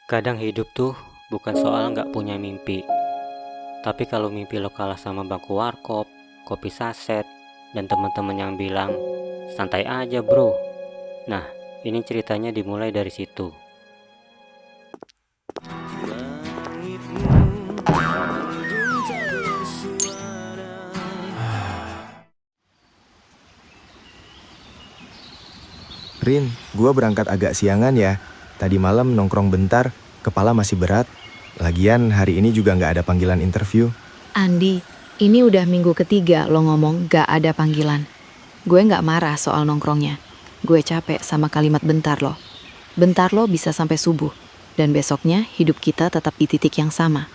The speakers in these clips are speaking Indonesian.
Kadang hidup tuh bukan soal nggak punya mimpi, tapi kalau mimpi lo kalah sama bangku warkop, kopi saset, dan teman-teman yang bilang, santai aja bro. Nah, ini ceritanya dimulai dari situ. Rin, gua berangkat agak siangan ya. Tadi malam nongkrong bentar, kepala masih berat. Lagian hari ini juga nggak ada panggilan interview. Andi, ini udah minggu ketiga lo ngomong gak ada panggilan. Gue gak marah soal nongkrongnya. Gue capek sama kalimat bentar lo. Bentar lo bisa sampai subuh. Dan besoknya hidup kita tetap di titik yang sama.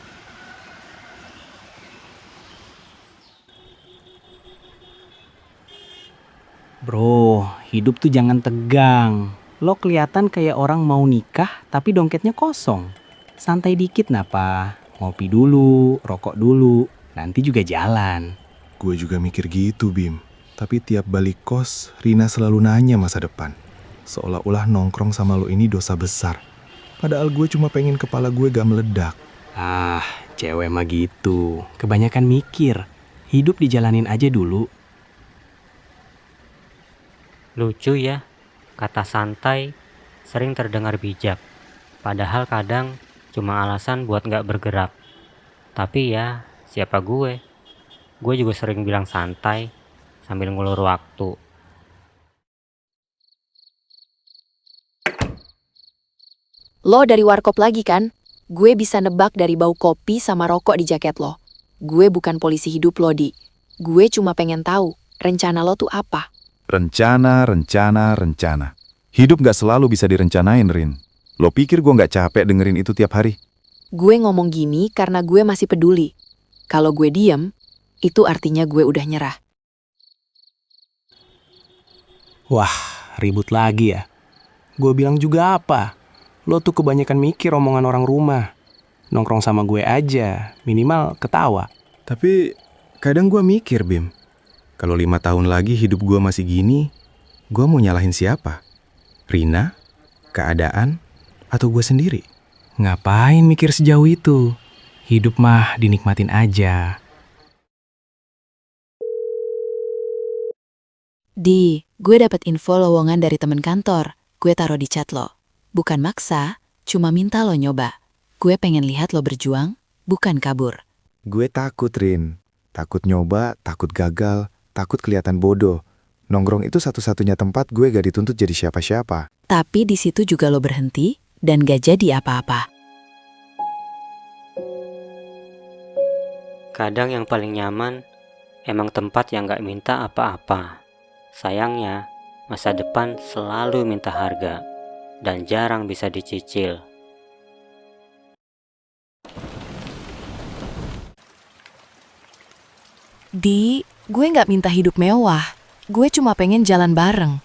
Bro, hidup tuh jangan tegang. Lo kelihatan kayak orang mau nikah tapi dompetnya kosong. Santai dikit napa? Ngopi dulu, rokok dulu, nanti juga jalan. Gue juga mikir gitu, Bim. Tapi tiap balik kos, Rina selalu nanya masa depan. Seolah-olah nongkrong sama lo ini dosa besar. Padahal gue cuma pengen kepala gue gak meledak. Ah, cewek mah gitu. Kebanyakan mikir. Hidup dijalanin aja dulu. Lucu ya, kata santai sering terdengar bijak, padahal kadang cuma alasan buat nggak bergerak. Tapi ya, siapa gue? Gue juga sering bilang santai sambil ngulur waktu. Lo dari warkop lagi kan? Gue bisa nebak dari bau kopi sama rokok di jaket lo. Gue bukan polisi hidup lo, Di. Gue cuma pengen tahu, rencana lo tuh apa? Rencana. Hidup gak selalu bisa direncanain, Rin. Lo pikir gue gak capek dengerin itu tiap hari? Gue ngomong gini karena gue masih peduli. Kalau gue diem, itu artinya gue udah nyerah. Wah, ribut lagi ya. Gue bilang juga apa? Lo tuh kebanyakan mikir omongan orang rumah. Nongkrong sama gue aja, minimal ketawa. Tapi kadang gue mikir, Bim. Kalau 5 tahun lagi hidup gue masih gini, gue mau nyalahin siapa? Rina? Keadaan? Atau gue sendiri? Ngapain mikir sejauh itu? Hidup mah dinikmatin aja. Di, gue dapat info lowongan dari temen kantor. Gue taruh di chat lo. Bukan maksa, cuma minta lo nyoba. Gue pengen lihat lo berjuang, bukan kabur. Gue takut, Rin. Takut nyoba, takut gagal, takut kelihatan bodoh. Nongkrong itu satu-satunya tempat gue gak dituntut jadi siapa-siapa. Tapi di situ juga lo berhenti dan gak jadi apa-apa. Kadang yang paling nyaman emang tempat yang gak minta apa-apa. Sayangnya, masa depan selalu minta harga dan jarang bisa dicicil. Di, gue gak minta hidup mewah. Gue cuma pengen jalan bareng.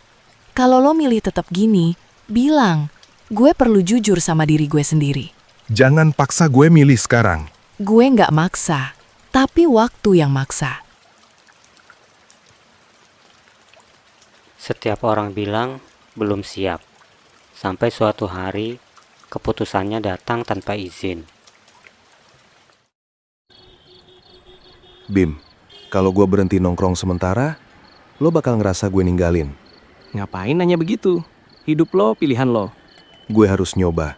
Kalau lo milih tetap gini, bilang, gue perlu jujur sama diri gue sendiri. Jangan paksa gue milih sekarang. Gue gak maksa, tapi waktu yang maksa. Setiap orang bilang belum siap, sampai suatu hari keputusannya datang tanpa izin. Bim, kalau gue berhenti nongkrong sementara, lo bakal ngerasa gue ninggalin. Ngapain nanya begitu? Hidup lo, pilihan lo. Gue harus nyoba.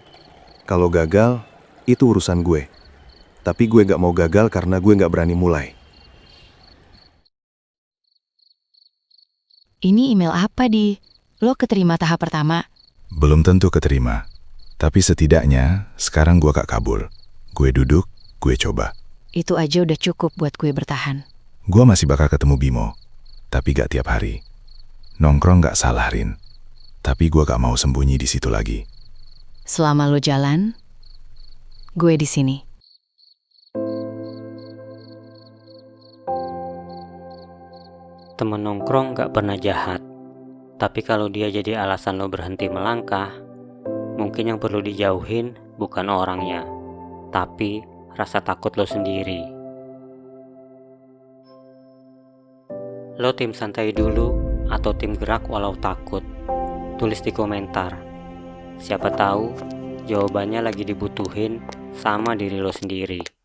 Kalau gagal, itu urusan gue. Tapi gue gak mau gagal karena gue gak berani mulai. Ini email apa, Di? Lo keterima tahap pertama. Belum tentu keterima. Tapi setidaknya sekarang gue gak kabur. Gue duduk, gue coba. Itu aja udah cukup buat gue bertahan. Gue masih bakal ketemu Bimo. Tapi gak tiap hari. Nongkrong gak salah, Rin. Tapi gue gak mau sembunyi di situ lagi. Selama lo jalan, gue di sini. Temen nongkrong gak pernah jahat, tapi kalau dia jadi alasan lo berhenti melangkah, mungkin yang perlu dijauhin bukan orangnya, tapi rasa takut lo sendiri. Lo tim santai dulu atau tim gerak walau takut? Tulis di komentar. Siapa tahu jawabannya lagi dibutuhin sama diri lo sendiri.